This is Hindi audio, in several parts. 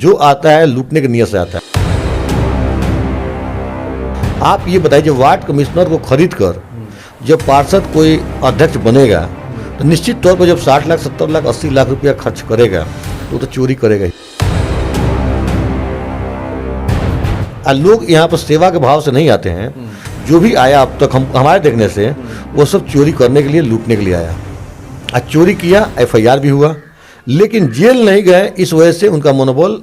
जो आता है लूटने की नीयत से आता है। आप ये बताइए, जब वार्ड कमिश्नर को खरीद कर जब पार्षद कोई अध्यक्ष बनेगा तो निश्चित तौर पर जब 60 लाख 70 लाख 80 लाख रुपया खर्च करेगा तो चोरी करेगा ही। लोग यहाँ पर सेवा के भाव से नहीं आते हैं। जो भी आया अब तक हमारे देखने से वो सब चोरी करने के लिए, लूटने के लिए आया। आज चोरी किया, FIR भी हुआ, लेकिन जेल नहीं गए। इस वजह से उनका मनोबल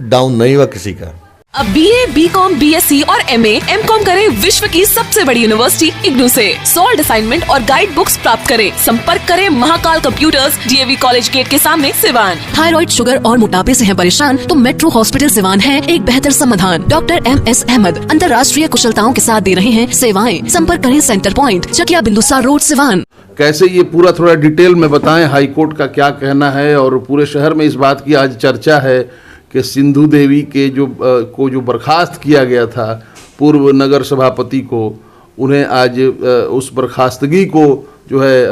डाउन नहीं हुआ किसी का। अब BA, BCom, BSc और MA, MCom करें विश्व की सबसे बड़ी यूनिवर्सिटी इग्नू से। सॉल्ड असाइनमेंट और गाइड बुक्स प्राप्त करें। संपर्क करें Mahakal computers, DAV college gate के सामने, सिवान। थायराइड, शुगर और मोटापे से हैं परेशान तो मेट्रो हॉस्पिटल सिवान है एक बेहतर समाधान। डॉक्टर MS अहमद अंतर्राष्ट्रीय कुशलताओं के साथ दे रहे हैं सेवाएं। संपर्क करें centre point, Chakiya Bindusar road, Siwan. कैसे ये पूरा थोड़ा डिटेल में बताएं, हाईकोर्ट का क्या कहना है। और पूरे शहर में इस बात की आज चर्चा है कि सिंधु देवी के जो बर्खास्त किया गया था पूर्व नगर सभापति को, उन्हें आज उस बर्खास्तगी को जो है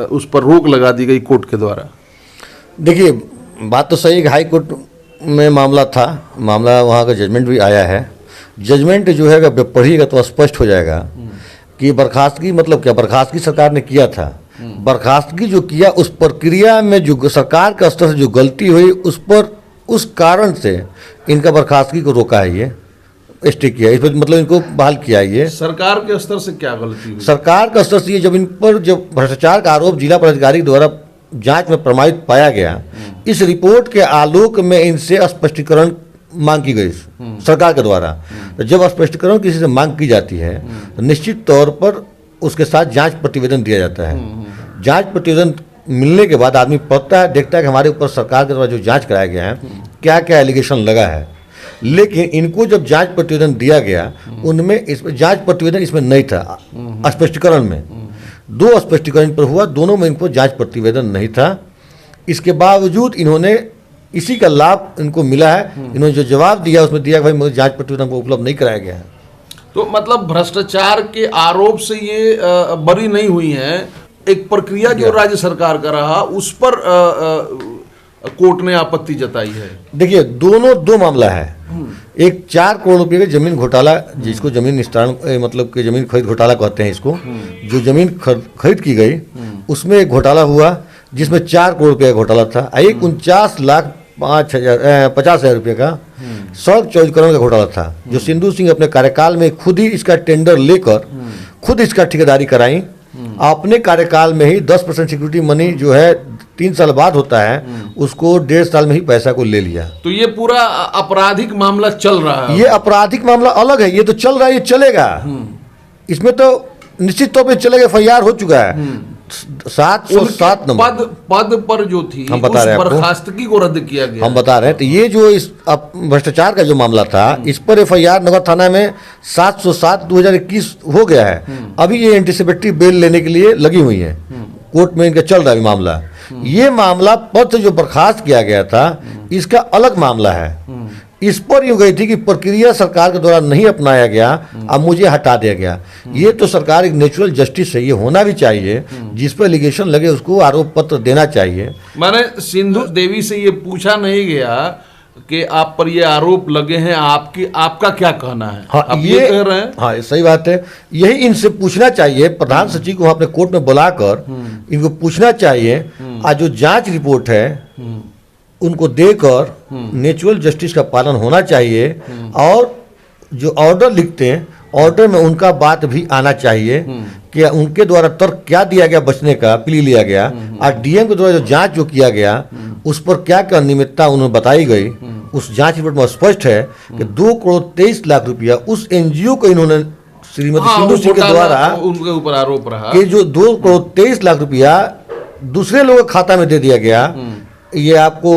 उस पर रोक लगा दी गई कोर्ट के द्वारा। देखिए, बात तो सही है कि हाई कोर्ट में मामला था, मामला वहाँ का जजमेंट भी आया है। जजमेंट जो है अगर पढ़िएगा तो स्पष्ट हो जाएगा कि बर्खास्तगी मतलब क्या। बर्खास्तगी सरकार ने किया था, बर्खास्तगी जो किया उस प्रक्रिया में जो सरकार के स्तर से जो गलती हुई उस कारण से इनका बर्खास्तगी को रोका है, ये स्टे किया, इस पर मतलब इनको बहाल किया है। ये सरकार के स्तर से क्या गलती हुई? सरकार का स्तर से ये जब इन पर जब भ्रष्टाचार का आरोप जिला पदाधिकारी द्वारा जांच में प्रमाणित पाया गया, इस रिपोर्ट के आलोक में इनसे स्पष्टीकरण मांग की गई सरकार के द्वारा। तो जब स्पष्टीकरण किसी से मांग की जाती है तो निश्चित तौर पर उसके साथ जांच प्रतिवेदन दिया जाता है। जांच प्रतिवेदन मिलने के बाद आदमी पढ़ता है, देखता है कि हमारे ऊपर सरकार के द्वारा जो जांच कराया गया है क्या क्या एलिगेशन लगा है। लेकिन इनको जब जांच प्रतिवेदन दिया गया उनमें इसमें जांच प्रतिवेदन इसमें नहीं था। स्पष्टीकरण में 2 स्पष्टीकरण पर हुआ, दोनों में इनको जांच प्रतिवेदन नहीं था। इसके बावजूद इन्होंने इसी का लाभ इनको मिला है। इन्होंने जो जवाब दिया उसमें दिया कि भाई मुझे जांच प्रतिवेदन को उपलब्ध नहीं कराया गया है। तो मतलब भ्रष्टाचार के आरोप से ये बरी नहीं हुई है। एक प्रक्रिया जो राज्य सरकार का रहा उस पर कोर्ट ने आपत्ति जताई है। देखिए, दो मामला है। एक 4 करोड़ रुपए का जमीन घोटाला, जिसको जमीन निस्तारण मतलब कि जमीन खरीद घोटाला कहते हैं इसको, जो जमीन खरीद की गई उसमें एक घोटाला हुआ जिसमें 4 करोड़ रुपये का घोटाला था। एक 49,50,000 रुपये का सड़क चौड़ीकरण का घोटाला था, जो सिंधु सिंह अपने कार्यकाल में खुद ही इसका टेंडर लेकर खुद इसका ठेकेदारी कराई। अपने कार्यकाल में ही 10% सिक्योरिटी मनी जो है 3 साल बाद होता है उसको 1.5 साल में ही पैसा को ले लिया। तो ये पूरा आपराधिक मामला चल रहा है। ये आपराधिक मामला अलग है, ये तो चल रहा है, ये चलेगा। इसमें तो निश्चित तौर पे चलेगा। FIR हो चुका है 707 नंबर पद पर जो थी हम बता रहे हैं, बर्खास्तगी को रद्द किया गया। हम बता रहे हैं। तो ये जो इस भ्रष्टाचार का जो मामला था इस पर FIR नगर थाना में 707/2021 हो गया है। अभी ये एंटीसिपेटरी बेल लेने के लिए लगी हुई है, कोर्ट में इनका चल रहा है मामला। ये मामला पद से जो बर्खास्त किया गया था इसका अलग मामला है। इस पर यूं गई थी कि प्रक्रिया सरकार के द्वारा नहीं अपनाया गया, अब मुझे हटा दिया गया। ये तो सरकार एक नेचुरल जस्टिस है, ये होना भी चाहिए। जिस पर एलिगेशन लगे उसको आरोप पत्र देना चाहिए। माने सिंधु देवी से ये पूछा नहीं गया कि आप पर ये आरोप लगे हैं, आपका क्या कहना है? हाँ, आप ये कह रहे हैं। हाँ, सही बात है। यही इनसे पूछना चाहिए, प्रधान सचिव को अपने कोर्ट में बुलाकर इनको पूछना चाहिए। आज जो जांच रिपोर्ट है उनको देकर नेचुरल जस्टिस का पालन होना चाहिए। और जो ऑर्डर लिखते हैं ऑर्डर में उनका बात भी आना चाहिए कि उनके द्वारा तर्क क्या दिया गया, बचने का प्ली लिया गया। और DM के द्वारा जो जांच जो किया गया उस पर क्या क्या अनियमितता उन्हें बताई गई, उस जांच रिपोर्ट में स्पष्ट है कि 2 करोड़ 23 लाख रुपया उस NGO को इन्होंने श्रीमती सिंधु सिंह के द्वारा उनके ऊपर आरोप रहा कि जो 2 करोड़ 23 लाख रुपया दूसरे लोगों के खाता में दे दिया गया। ये आपको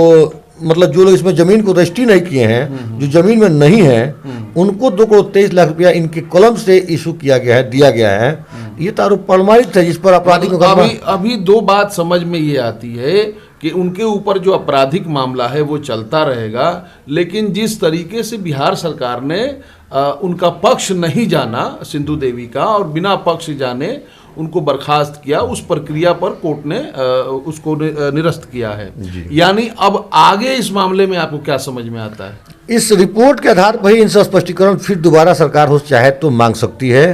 मतलब जो लोग इसमें जमीन को रजिस्ट्री नहीं किए हैं, जो जमीन में नहीं है, उनको 2 करोड़ 23 लाख रुपया इनके कलम से इशू किया गया है, दिया गया है। ये तो आरोप प्रमाणित है जिस पर आपराधिक अभी 2 बात समझ में ये आती है कि उनके ऊपर जो आपराधिक मामला है वो चलता रहेगा, लेकिन जिस तरीके से बिहार सरकार ने उनका पक्ष नहीं जाना सिंधु देवी का, और बिना पक्ष जाने उनको बर्खास्त किया, उस प्रक्रिया पर कोर्ट ने उसको निरस्त किया है। यानी अब आगे इस मामले में आपको क्या समझ में आता है? इस रिपोर्ट के आधार पर ही इनसे स्पष्टीकरण फिर दोबारा सरकार हो चाहे तो मांग सकती है।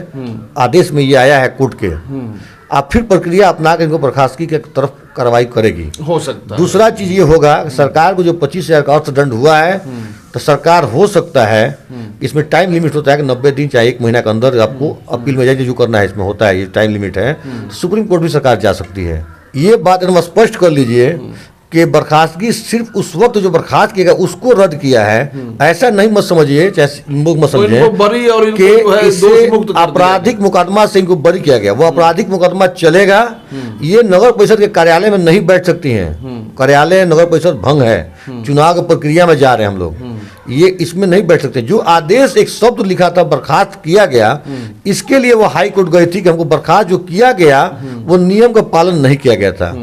आदेश में ये आया है कोर्ट के, आप फिर प्रक्रिया अपना कर इनको बर्खास्तगी के तरफ कार्रवाई करेगी, हो सकता है। दूसरा चीज ये होगा, सरकार को जो 25,000 का अर्थदंड हुआ है, तो सरकार हो सकता है, इसमें टाइम लिमिट होता है कि 90 दिन चाहे 1 महीना के अंदर आपको अपील में जाके जो करना है, इसमें होता है ये टाइम लिमिट है। सुप्रीम कोर्ट भी सरकार जा सकती है। ये बात एकदम स्पष्ट कर लीजिए कि बर्खास्तगी सिर्फ उस वक्त जो बर्खास्त किया गया उसको रद्द किया है, ऐसा नहीं मत समझिए, चाहे लोग मत समझे कि इसे आपराधिक मुकदमा से इनको बरी किया गया। वो आपराधिक मुकदमा चलेगा, ये नगर परिषद के कार्यालय में नहीं बैठ सकती हैं। कार्यालय नगर परिषद भंग है, चुनाव की प्रक्रिया में जा रहे हैं हम लोग, ये इसमें नहीं बैठ सकते। जो आदेश एक शब्द लिखा था बर्खास्त किया गया, इसके लिए वो हाई कोर्ट गई थी कि हमको बर्खास्त जो किया गया वो नियम का पालन नहीं किया गया था।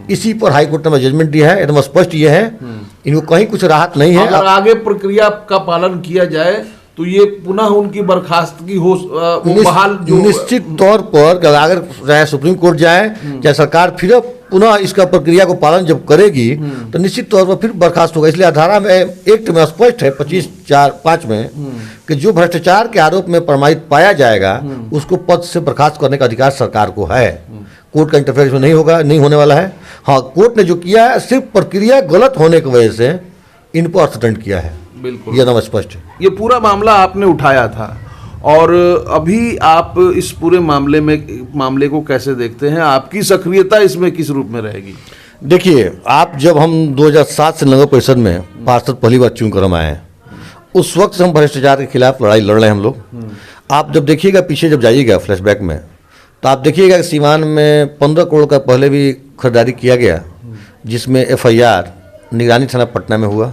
इसी पर हाई कोर्ट ने जजमेंट दिया है, एकदम स्पष्ट ये है, इनको कहीं कुछ राहत नहीं है। अगर आगे प्रक्रिया का पालन किया जाए तो ये पुनः उनकी बर्खास्तगी हो बहाल निश्चित तौर पर अगर चाहे सुप्रीम कोर्ट जाए चाहे सरकार फिर पुनः इसका प्रक्रिया को पालन जब करेगी तो निश्चित तौर पर फिर बर्खास्त होगा। इसलिए धारा में एक्ट में स्पष्ट है 25(4)(5) में कि जो भ्रष्टाचार के आरोप में प्रमाणित पाया जाएगा उसको पद से बर्खास्त करने का अधिकार सरकार को है। कोर्ट का इंटरफेरेंस में नहीं होगा, नहीं होने वाला है। हाँ, कोर्ट ने जो किया है सिर्फ प्रक्रिया गलत होने की वजह से इन पर अर्थदंड किया है। बिल्कुल, ये एकदम स्पष्ट है। ये पूरा मामला आपने उठाया था और अभी आप इस पूरे मामले को कैसे देखते हैं? आपकी सक्रियता इसमें किस रूप में रहेगी? देखिए, आप जब हम 2007 से नगर परिषद में पार्षद पहली बार चुन कर हम आए, उस वक्त से हम भ्रष्टाचार के खिलाफ लड़ाई लड़ रहे हैं हम लोग। आप जब देखिएगा, पीछे जब जाइएगा फ्लैशबैक में, तो आप देखिएगा कि सीवान में 15 करोड़ का पहले भी खरीदारी किया गया, जिसमें FIR निगरानी थाना पटना में हुआ।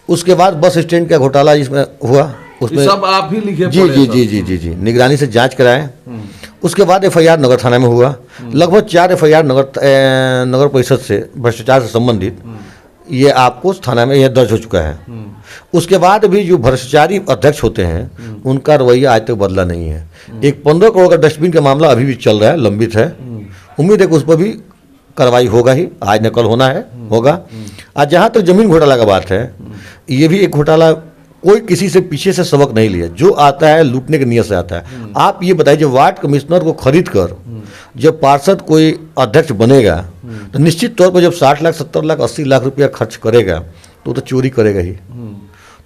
उसके बाद बस स्टैंड का घोटाला जिसमें हुआ, उसमें सब आप ही लिखे जी जी जी जी जी जी निगरानी से जांच कराए। उसके बाद FIR नगर थाना में हुआ। लगभग 4 FIR नगर परिषद से भ्रष्टाचार से संबंधित ये आपको थाना में यह दर्ज हो चुका है। उसके बाद भी जो भ्रष्टाचारी अध्यक्ष होते हैं उनका रवैया आज तक बदला नहीं है। एक 15 करोड़ का डस्टबिन का मामला अभी भी चल रहा है, लंबित है। उम्मीद है कि उस पर भी कार्रवाई होगा ही, आज न कल होना है, होगा। आज जहाँ तक जमीन घोटाला का बात है, ये भी एक घोटाला, कोई किसी से पीछे से सबक नहीं लिया, जो आता है लूटने की नीयत से आता है। आप ये बताइए, जब वार्ड कमिश्नर को खरीद कर जब पार्षद कोई अध्यक्ष बनेगा तो निश्चित तौर पर जब 60 लाख 70 लाख 80 लाख रुपया खर्च करेगा तो चोरी करेगा ही।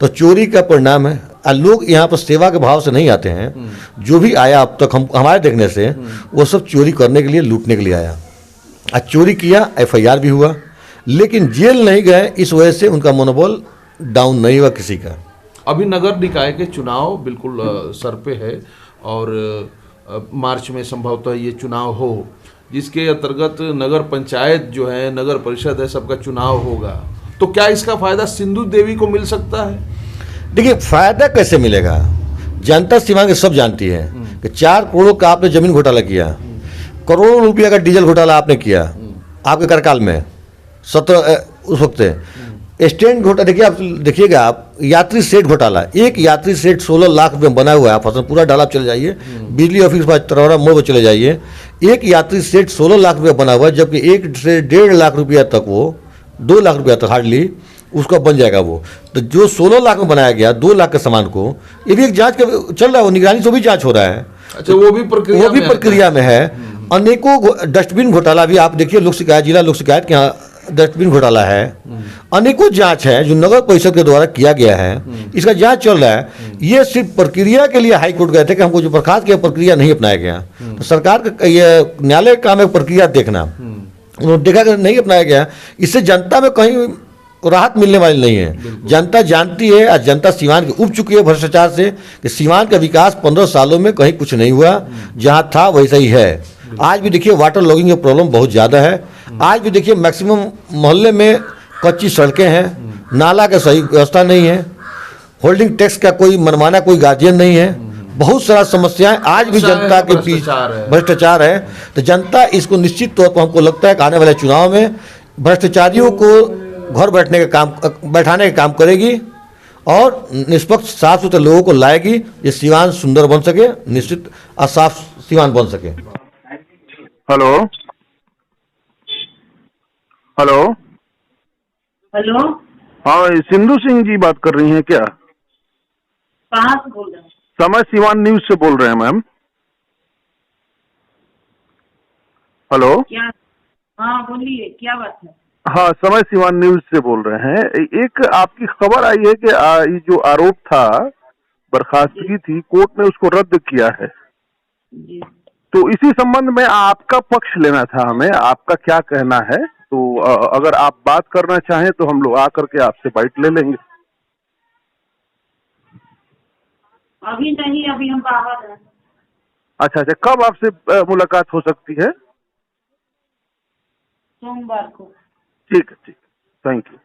तो चोरी का परिणाम है। लोग यहाँ पर सेवा के भाव से नहीं आते हैं। जो भी आया अब तक हमारे देखने से वो सब चोरी करने के लिए, लूटने के लिए आया। आज चोरी किया, FIR भी हुआ, लेकिन जेल नहीं गए, इस वजह से उनका मनोबल डाउन नहीं हुआ किसी का। अभी नगर निकाय के चुनाव बिल्कुल सर पे है और मार्च में संभवतः ये चुनाव हो, जिसके अंतर्गत नगर पंचायत जो है, नगर परिषद है, सबका चुनाव होगा। तो क्या इसका फायदा सिंधु देवी को मिल सकता है? देखिए, फायदा कैसे मिलेगा, जनता सीमा के सब जानती है कि 4 करोड़ का आपने जमीन घोटाला किया, करोड़ों रुपया का डीजल घोटाला आपने किया आपके कार्यकाल में 17 उस वक्त स्टैंड घोटाला। देखिए, आप देखिएगा, आप यात्री सेट घोटाला, एक यात्री सेट 16 लाख रुपये बना हुआ है। आप पूरा डाला चले जाइए, बिजली ऑफिस पर तरौरा मोड़ पर चले जाइए, एक यात्री सेट 16 लाख रुपये बना हुआ है, जबकि 1 से 1.5 लाख रुपया तक, वो 2 लाख रुपया तक हार्डली उसका बन जाएगा वो। तो जो 16 लाख में बनाया गया 2 लाख के सामान को, ये भी एक जांच चल रहा है, वो निगरानी से भी जांच हो रहा है। अच्छा, वो भी प्रक्रिया में है। अनेकों डस्टबिन घोटाला भी आप देखिए, लोक शिकायत, जिला लोक शिकायत के यहाँ डस्टबिन घोटाला है। अनेकों जांच है जो नगर परिषद के द्वारा किया गया है, इसका जांच चल रहा है। ये सिर्फ प्रक्रिया के लिए हाई कोर्ट गए थे कि हमको जो बर्खास्त किया प्रक्रिया नहीं अपनाया गया। तो सरकार का ये न्यायालय का काम है प्रक्रिया देखना, उन्होंने देखा कि नहीं अपनाया गया। इससे जनता में कहीं राहत मिलने वाली नहीं है। जनता जानती है, आज जनता सीवान की उब चुकी है भ्रष्टाचार से, कि सीवान का विकास 15 सालों में कहीं कुछ नहीं हुआ, जहाँ था वैसा ही है। आज भी देखिए, वाटर लॉगिंग की प्रॉब्लम बहुत ज़्यादा है। आज भी देखिए, मैक्सिमम मोहल्ले में कच्ची सड़कें हैं, नाला का सही व्यवस्था नहीं है, होल्डिंग टैक्स का कोई मनमाना कोई गार्जियन नहीं है, बहुत सारा समस्याएं आज भी जनता के बीच भ्रष्टाचार है। तो जनता इसको निश्चित तौर पर, हमको लगता है कि आने वाले चुनाव में भ्रष्टाचारियों को घर बैठाने का काम करेगी और निष्पक्ष साफ सुथरे लोगों को लाएगी, ये सीवान सुंदर बन सके, निश्चित और साफ सीवान बन सके। हेलो हेलो हेलो, हाँ, ये सिंधु सिंह जी बात कर रही हैं क्या? कहाँ से बोल रहे हैं? समय सिवान न्यूज से बोल रहे हैं मैम। हेलो, क्या? हाँ बोलिए, क्या बात है? हाँ, समय सिवान न्यूज से बोल रहे हैं। एक आपकी खबर आई है कि ये जो आरोप था, बर्खास्तगी थी, कोर्ट ने उसको रद्द किया है। जी, तो इसी संबंध में आपका पक्ष लेना था हमें, आपका क्या कहना है? तो अगर आप बात करना चाहें तो हम लोग आकर के आपसे बाइट ले लेंगे। अभी नहीं, अभी हम बाहर हैं। अच्छा अच्छा, कब आपसे मुलाकात हो सकती है? सोमवार को। ठीक है, ठीक, थैंक यू।